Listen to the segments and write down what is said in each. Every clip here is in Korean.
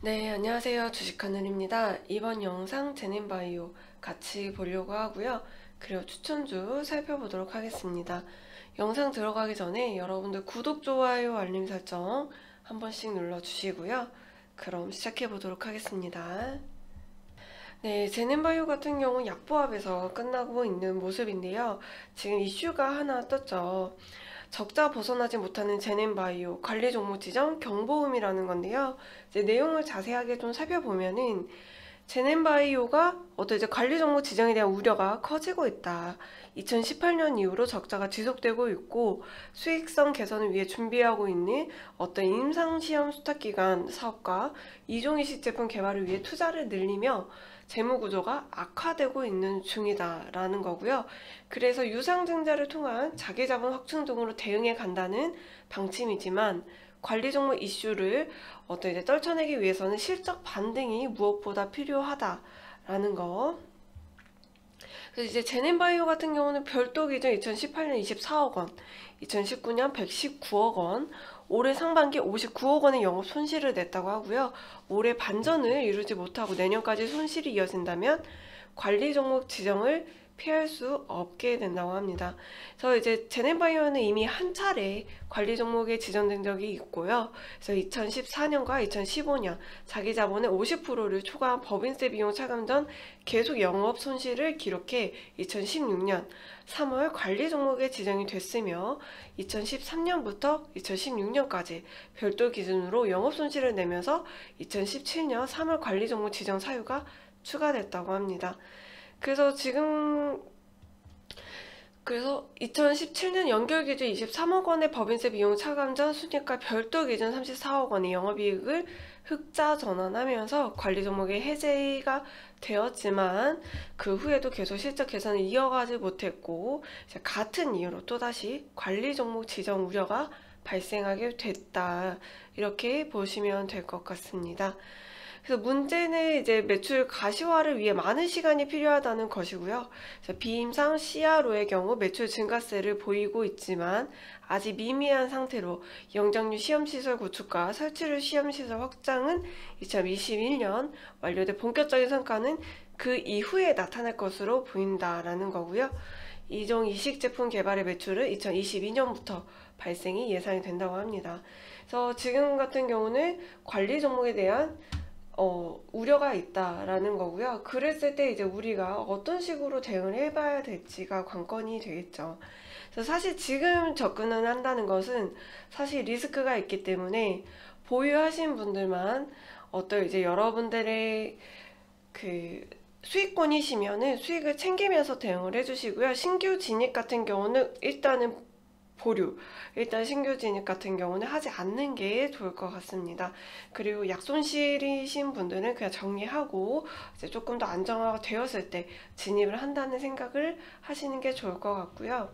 네, 안녕하세요. 주식하늘입니다. 이번 영상 제넨바이오 같이 보려고 하고요. 그리고 추천주 살펴보도록 하겠습니다. 영상 들어가기 전에 여러분들 구독, 좋아요, 알림 설정 한 번씩 눌러주시고요. 그럼 시작해 보도록 하겠습니다. 네, 제넨바이오 같은 경우는 약보합에서 끝나고 있는 모습인데요. 지금 이슈가 하나 떴죠. 적자 벗어나지 못하는 제넨바이오 관리 종목 지정 경보음이라는 건데요. 이제 내용을 자세하게 좀 살펴보면은 제넨바이오가 이제 관리 종목 지정에 대한 우려가 커지고 있다. 2018년 이후로 적자가 지속되고 있고 수익성 개선을 위해 준비하고 있는 어떤 임상시험 수탁기관 사업과 이종이식 제품 개발을 위해 투자를 늘리며 재무구조가 악화되고 있는 중이다라는 거고요. 그래서 유상증자를 통한 자기자본 확충 등으로 대응해 간다는 방침이지만 관리 종목 이슈를 이제 떨쳐내기 위해서는 실적 반등이 무엇보다 필요하다라는 거. 그래서 이제 제넨바이오 같은 경우는 별도 기준 2018년 24억 원, 2019년 119억 원, 올해 상반기 59억 원의 영업 손실을 냈다고 하고요. 올해 반전을 이루지 못하고 내년까지 손실이 이어진다면 관리 종목 지정을 피할 수 없게 된다고 합니다. 그래서 이제 제넨바이오는 이미 한 차례 관리 종목에 지정된 적이 있고요. 그래서 2014년과 2015년 자기 자본의 50%를 초과한 법인세 비용 차감 전 계속 영업 손실을 기록해 2016년 3월 관리 종목에 지정이 됐으며 2013년부터 2016년까지 별도 기준으로 영업 손실을 내면서 2017년 3월 관리 종목 지정 사유가 추가됐다고 합니다. 그래서 2017년 연결 기준 23억 원의 법인세 비용 차감 전 순이익과 별도 기준 34억 원의 영업이익을 흑자 전환하면서 관리 종목의 해제가 되었지만 그 후에도 계속 실적 개선을 이어가지 못했고 이제 같은 이유로 또다시 관리 종목 지정 우려가 발생하게 됐다. 이렇게 보시면 될 것 같습니다. 그래서 문제는 이제 매출 가시화를 위해 많은 시간이 필요하다는 것이고요. 비임상 CRO의 경우 매출 증가세를 보이고 있지만 아직 미미한 상태로 영장류 시험시설 구축과 설치류 시험시설 확장은 2021년 완료돼 본격적인 성과는 그 이후에 나타날 것으로 보인다라는 거고요. 이종 이식 제품 개발의 매출은 2022년부터 발생이 예상이 된다고 합니다. 그래서 지금 같은 경우는 관리 종목에 대한 우려가 있다라는 거고요. 그랬을 때 이제 우리가 어떤 식으로 대응을 해봐야 될지가 관건이 되겠죠. 그래서 사실 지금 접근을 한다는 것은 사실 리스크가 있기 때문에 보유하신 분들만 이제 여러분들의 그 수익권이시면은 수익을 챙기면서 대응을 해주시고요. 신규 진입 같은 경우는 일단은 보류. 일단 신규 진입 같은 경우는 하지 않는 게 좋을 것 같습니다. 그리고 약손실이신 분들은 그냥 정리하고 이제 조금 더 안정화가 되었을 때 진입을 한다는 생각을 하시는 게 좋을 것 같고요.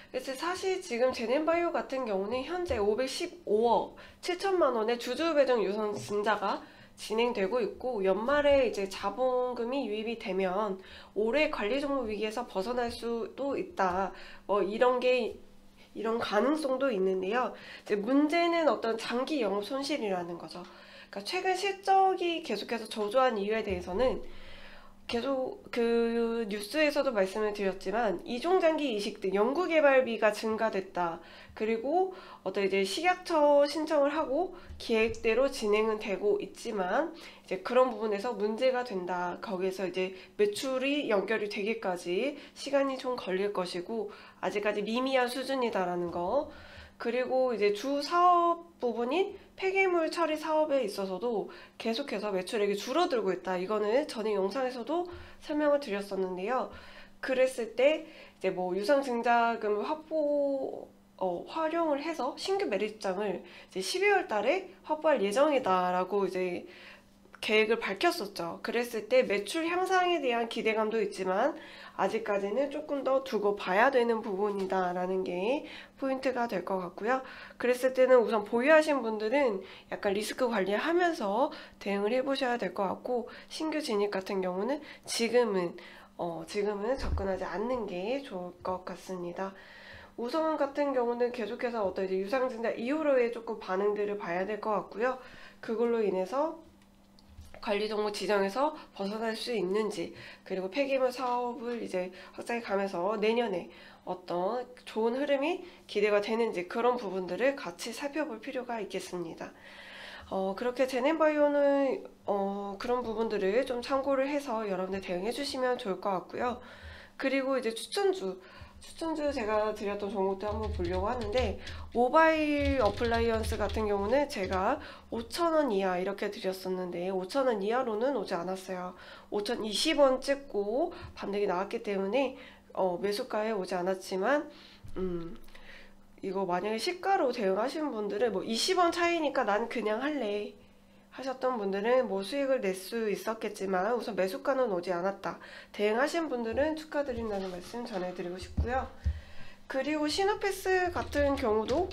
그래서 사실 지금 제넨바이오 같은 경우는 현재 515억 7천만 원의 주주 배정 유선 증자가 진행되고 있고 연말에 이제 자본금이 유입이 되면 올해 관리 종목 위기에서 벗어날 수도 있다. 이런 가능성도 있는데요. 이제 문제는 어떤 장기 영업 손실이라는 거죠. 그러니까 최근 실적이 계속해서 저조한 이유에 대해서는 계속 그 뉴스에서도 말씀을 드렸지만 이종장기 이식 등 연구개발비가 증가됐다. 그리고 이제 식약처 신청을 하고 계획대로 진행은 되고 있지만 이제 그런 부분에서 문제가 된다. 거기에서 이제 매출이 연결이 되기까지 시간이 좀 걸릴 것이고 아직까지 미미한 수준이다라는 거. 그리고 이제 주 사업 부분인 폐기물 처리 사업에 있어서도 계속해서 매출액이 줄어들고 있다. 이거는 전에 영상에서도 설명을 드렸었는데요. 그랬을 때 이제 뭐 유상증자금 활용을 해서 신규 매립장을 이제 12월 달에 확보할 예정이다라고 이제 계획을 밝혔었죠. 그랬을 때 매출 향상에 대한 기대감도 있지만 아직까지는 조금 더 두고 봐야 되는 부분이다 라는 게 포인트가 될 것 같고요. 그랬을 때는 우선 보유하신 분들은 약간 리스크 관리하면서 대응을 해보셔야 될 것 같고 신규 진입 같은 경우는 지금은 접근하지 않는 게 좋을 것 같습니다. 우선 같은 경우는 계속해서 이제 유상증자 이후로의 조금 반응들을 봐야 될 것 같고요. 그걸로 인해서 관리 종목 지정에서 벗어날 수 있는지, 그리고 폐기물 사업을 이제 확장해 가면서 내년에 어떤 좋은 흐름이 기대가 되는지, 그런 부분들을 같이 살펴볼 필요가 있겠습니다. 그렇게 제넨바이오는 그런 부분들을 좀 참고를 해서 여러분들 대응해 주시면 좋을 것 같고요. 그리고 이제 추천주 제가 드렸던 종목도 한번 보려고 하는데, 모바일 어플라이언스 같은 경우는 제가 5,000원 이하 이렇게 드렸었는데 5,000원 이하로는 오지 않았어요. 5,020원 찍고 반등이 나왔기 때문에 매수가에 오지 않았지만, 이거 만약에 시가로 대응하시는 분들은 뭐 20원 차이니까 난 그냥 할래 하셨던 분들은 뭐 수익을 낼 수 있었겠지만 우선 매수가는 오지 않았다, 대응하신 분들은 축하드린다는 말씀 전해드리고 싶고요. 그리고 시노패스 같은 경우도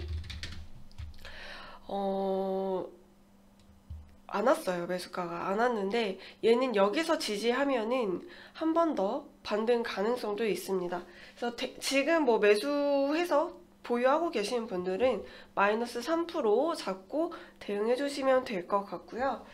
안 왔어요. 매수가가 안 왔는데 얘는 여기서 지지하면은 한 번 더 반등 가능성도 있습니다. 그래서 지금 뭐 매수해서 보유하고 계시는 분들은 마이너스 3% 잡고 대응해 주시면 될 것 같고요.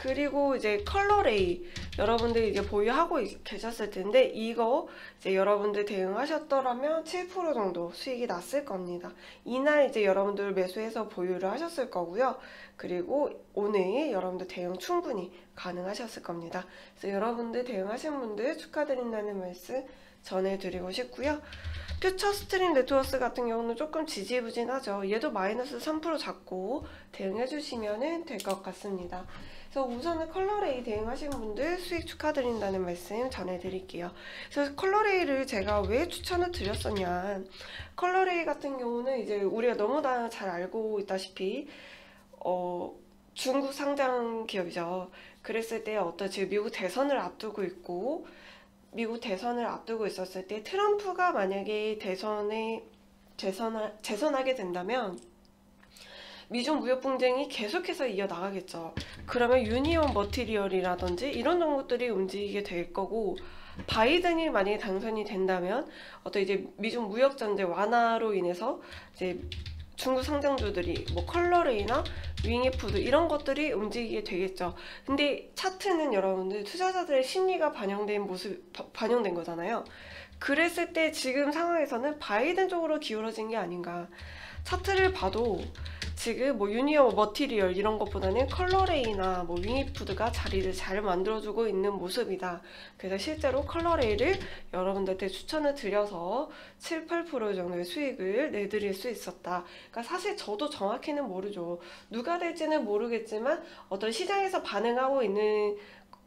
그리고 이제 컬러레이, 여러분들이 이제 보유하고 계셨을 텐데 이거 이제 여러분들 대응하셨더라면 7% 정도 수익이 났을 겁니다. 이날 이제 여러분들 매수해서 보유를 하셨을 거고요. 그리고 오늘 여러분들 대응 충분히 가능하셨을 겁니다. 그래서 여러분들 대응하신 분들 축하드린다는 말씀 전해드리고 싶고요. 퓨처 스트림 네트워크 같은 경우는 조금 지지부진하죠. 얘도 마이너스 3% 잡고 대응해 주시면 될 것 같습니다. 그래서 우선은 컬러레이 대응하신 분들 수익 축하드린다는 말씀 전해드릴게요. 그래서 컬러레이를 제가 왜 추천을 드렸었냐, 컬러레이 같은 경우는 이제 우리가 너무나 잘 알고 있다시피 중국 상장 기업이죠. 그랬을 때 지금 미국 대선을 앞두고 있고, 미국 대선을 앞두고 있었을 때 트럼프가 만약에 대선에 재선하게 된다면 미중 무역 분쟁이 계속해서 이어나가겠죠. 그러면 유니온 머티리얼이라든지 이런 종목들이 움직이게 될 거고, 바이든이 만약에 당선이 된다면 이제 미중 무역 전쟁 완화로 인해서 이제 중국 상장주들이 뭐 컬러레이나 윙이푸드 이런 것들이 움직이게 되겠죠. 근데 차트는 여러분들 투자자들의 심리가 반영된 거잖아요. 그랬을 때 지금 상황에서는 바이든 쪽으로 기울어진 게 아닌가. 차트를 봐도 지금 뭐 유니온 머티리얼 이런 것보다는 컬러레이나 뭐 윙이푸드가 자리를 잘 만들어주고 있는 모습이다. 그래서 실제로 컬러레이를 여러분들한테 추천을 드려서 7, 8% 정도의 수익을 내드릴 수 있었다. 그러니까 사실 저도 정확히는 모르죠. 누가 될지는 모르겠지만 어떤 시장에서 반응하고 있는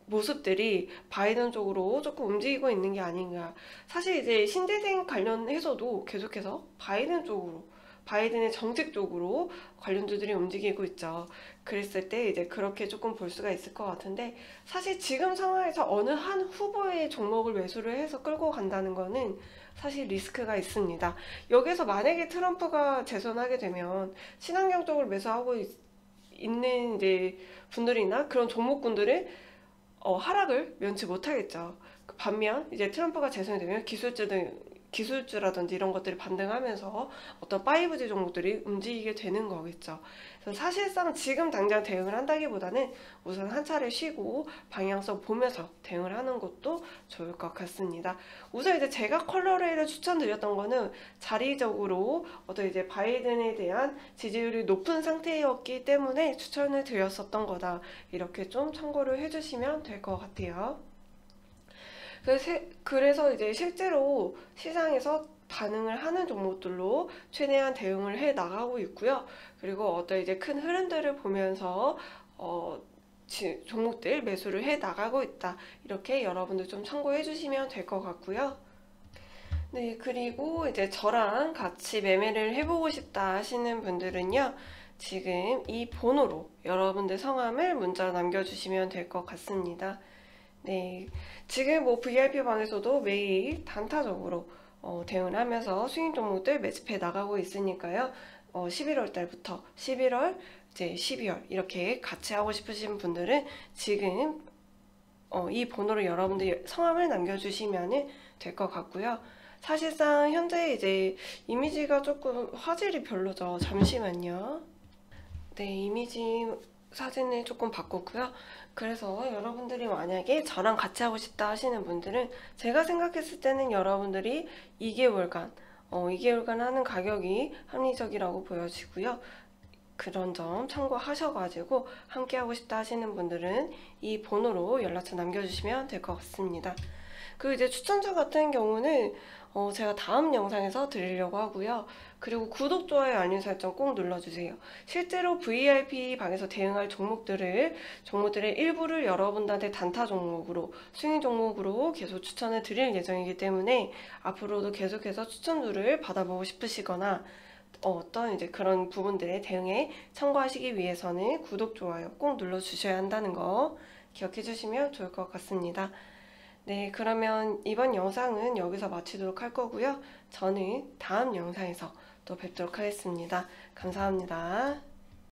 모습들이 바이든 쪽으로 조금 움직이고 있는 게 아닌가. 사실 이제 신재생 관련해서도 계속해서 바이든의 정책 쪽으로 관련주들이 움직이고 있죠. 그랬을 때 이제 그렇게 조금 볼 수가 있을 것 같은데, 사실 지금 상황에서 어느 한 후보의 종목을 매수를 해서 끌고 간다는 거는 사실 리스크가 있습니다. 여기서 만약에 트럼프가 재선하게 되면 친환경 쪽으로 매수하고 있는 이제 분들이나 그런 종목군들은 하락을 면치 못하겠죠. 반면 이제 트럼프가 재선이 되면 기술주라든지 이런 것들이 반등하면서 어떤 5G 종목들이 움직이게 되는 거겠죠. 그래서 사실상 지금 당장 대응을 한다기보다는 우선 한 차례 쉬고 방향성 보면서 대응을 하는 것도 좋을 것 같습니다. 우선 이제 제가 컬러레이를 추천드렸던 거는 자리적으로 이제 바이든에 대한 지지율이 높은 상태였기 때문에 추천을 드렸었던 거다. 이렇게 좀 참고를 해주시면 될 것 같아요. 그래서 이제 실제로 시장에서 반응을 하는 종목들로 최대한 대응을 해 나가고 있고요. 그리고 어떤 이제 큰 흐름들을 보면서 종목들 매수를 해 나가고 있다. 이렇게 여러분들 좀 참고해 주시면 될 것 같고요. 네, 그리고 이제 저랑 같이 매매를 해보고 싶다 하시는 분들은요, 지금 이 번호로 여러분들 성함을 문자로 남겨주시면 될 것 같습니다. 네, 지금 뭐 VIP 방에서도 매일 단타적으로 대응을 하면서 수익 종목들 매집해 나가고 있으니까요. 11월 달부터 11월, 이제 12월 이렇게 같이 하고 싶으신 분들은 지금 이 번호로 여러분들 성함을 남겨주시면 될 것 같고요. 사실상 현재 이제 이미지가 조금 화질이 별로죠. 잠시만요. 네, 이미지 사진을 조금 바꿨고요. 그래서 여러분들이 만약에 저랑 같이 하고 싶다 하시는 분들은 제가 생각했을 때는 여러분들이 2개월간 하는 가격이 합리적이라고 보여지고요. 그런 점 참고하셔가지고 함께 하고 싶다 하시는 분들은 이 번호로 연락처 남겨주시면 될 것 같습니다. 그리고 이제 추천자 같은 경우는 제가 다음 영상에서 드리려고 하고요. 그리고 구독, 좋아요, 알림 설정 꼭 눌러주세요. 실제로 VIP 방에서 대응할 종목들의 일부를 여러분들한테 단타 종목으로, 수익 종목으로 계속 추천을 드릴 예정이기 때문에 앞으로도 계속해서 추천주를 받아보고 싶으시거나 어떤 이제 그런 부분들에 대응에 참고하시기 위해서는 구독, 좋아요 꼭 눌러주셔야 한다는 거 기억해 주시면 좋을 것 같습니다. 네, 그러면 이번 영상은 여기서 마치도록 할 거고요. 저는 다음 영상에서 또 뵙도록 하겠습니다. 감사합니다.